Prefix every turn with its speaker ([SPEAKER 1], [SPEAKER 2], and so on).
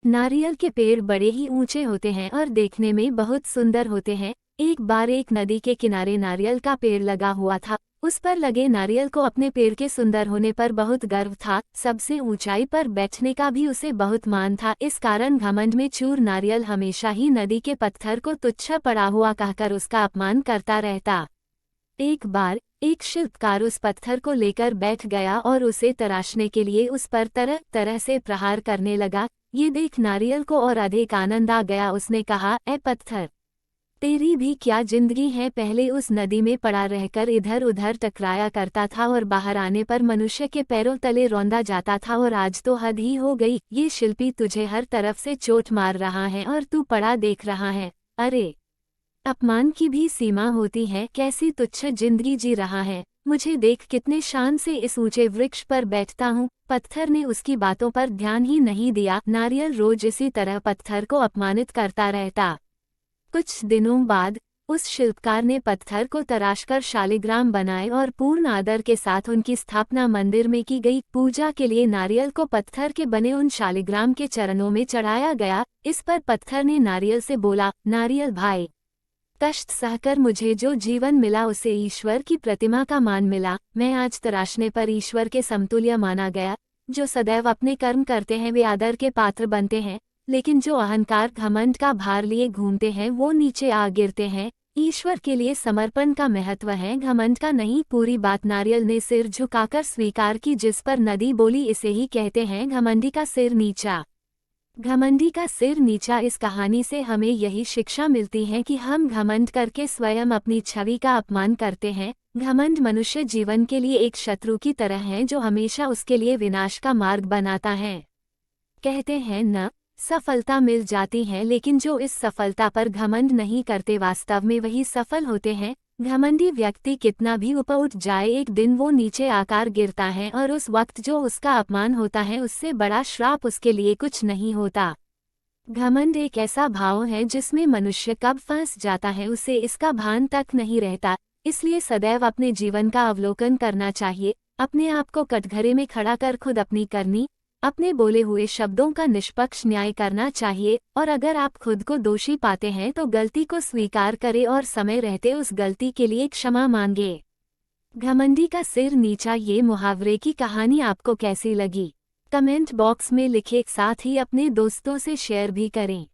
[SPEAKER 1] नारियल के पेड़ बड़े ही ऊंचे होते हैं और देखने में बहुत सुंदर होते हैं। एक बार एक नदी के किनारे नारियल का पेड़ लगा हुआ था। उस पर लगे नारियल को अपने पेड़ के सुंदर होने पर बहुत गर्व था। सबसे ऊंचाई पर बैठने का भी उसे बहुत मान था। इस कारण घमंड में चूर नारियल हमेशा ही नदी के पत्थर को तुच्छ पड़ा हुआ कहकर उसका अपमान करता रहता। एक बार एक शिल्पकार उस पत्थर को लेकर बैठ गया और उसे तराशने के लिए उस पर तरह तरह से प्रहार करने लगा। ये देख नारियल को और अधिक आनंद आ गया। उसने कहा, ए पत्थर, तेरी भी क्या जिंदगी है। पहले उस नदी में पड़ा रहकर इधर उधर टकराया करता था और बाहर आने पर मनुष्य के पैरों तले रौंदा जाता था, और आज तो हद ही हो गई। ये शिल्पी तुझे हर तरफ से चोट मार रहा है और तू पड़ा देख रहा है। अरे, अपमान की भी सीमा होती है। कैसी तुच्छ जिंदगी जी रहा है। मुझे देख कितने शान से इस ऊंचे वृक्ष पर बैठता हूँ। पत्थर ने उसकी बातों पर ध्यान ही नहीं दिया। नारियल रोज इसी तरह पत्थर को अपमानित करता रहता। कुछ दिनों बाद उस शिल्पकार ने पत्थर को तराशकर शालिग्राम बनाए और पूर्ण आदर के साथ उनकी स्थापना मंदिर में की गई। पूजा के लिए नारियल को पत्थर के बने उन शालिग्राम के चरणों में चढ़ाया गया। इस पर पत्थर ने नारियल से बोला, नारियल भाई, कष्ट सहकर मुझे जो जीवन मिला उसे ईश्वर की प्रतिमा का मान मिला। मैं आज तराशने पर ईश्वर के समतुल्य माना गया। जो सदैव अपने कर्म करते हैं वे आदर के पात्र बनते हैं, लेकिन जो अहंकार घमंड का भार लिए घूमते हैं वो नीचे आ गिरते हैं। ईश्वर के लिए समर्पण का महत्व है, घमंड का नहीं। पूरी बात नारियल ने सिर झुकाकर स्वीकार की, जिस पर नदी बोली, इसे ही कहते हैं घमंडी का सिर नीचा। घमंडी का सिर नीचा। इस कहानी से हमें यही शिक्षा मिलती है कि हम घमंड करके स्वयं अपनी छवि का अपमान करते हैं। घमंड मनुष्य जीवन के लिए एक शत्रु की तरह है जो हमेशा उसके लिए विनाश का मार्ग बनाता है। कहते हैं न, सफलता मिल जाती है, लेकिन जो इस सफलता पर घमंड नहीं करते वास्तव में वही सफल होते हैं। घमंडी व्यक्ति कितना भी ऊपर उठ जाए, एक दिन वो नीचे आकर गिरता है, और उस वक्त जो उसका अपमान होता है उससे बड़ा श्राप उसके लिए कुछ नहीं होता। घमंड एक ऐसा भाव है जिसमें मनुष्य कब फंस जाता है उसे इसका भान तक नहीं रहता। इसलिए सदैव अपने जीवन का अवलोकन करना चाहिए। अपने आप को कटघरे में खड़ा कर खुद अपनी करनी, अपने बोले हुए शब्दों का निष्पक्ष न्याय करना चाहिए। और अगर आप खुद को दोषी पाते हैं तो गलती को स्वीकार करें और समय रहते उस गलती के लिए क्षमा मांगे। घमंडी का सिर नीचा, ये मुहावरे की कहानी आपको कैसी लगी? कमेंट बॉक्स में लिखें, साथ ही अपने दोस्तों से शेयर भी करें।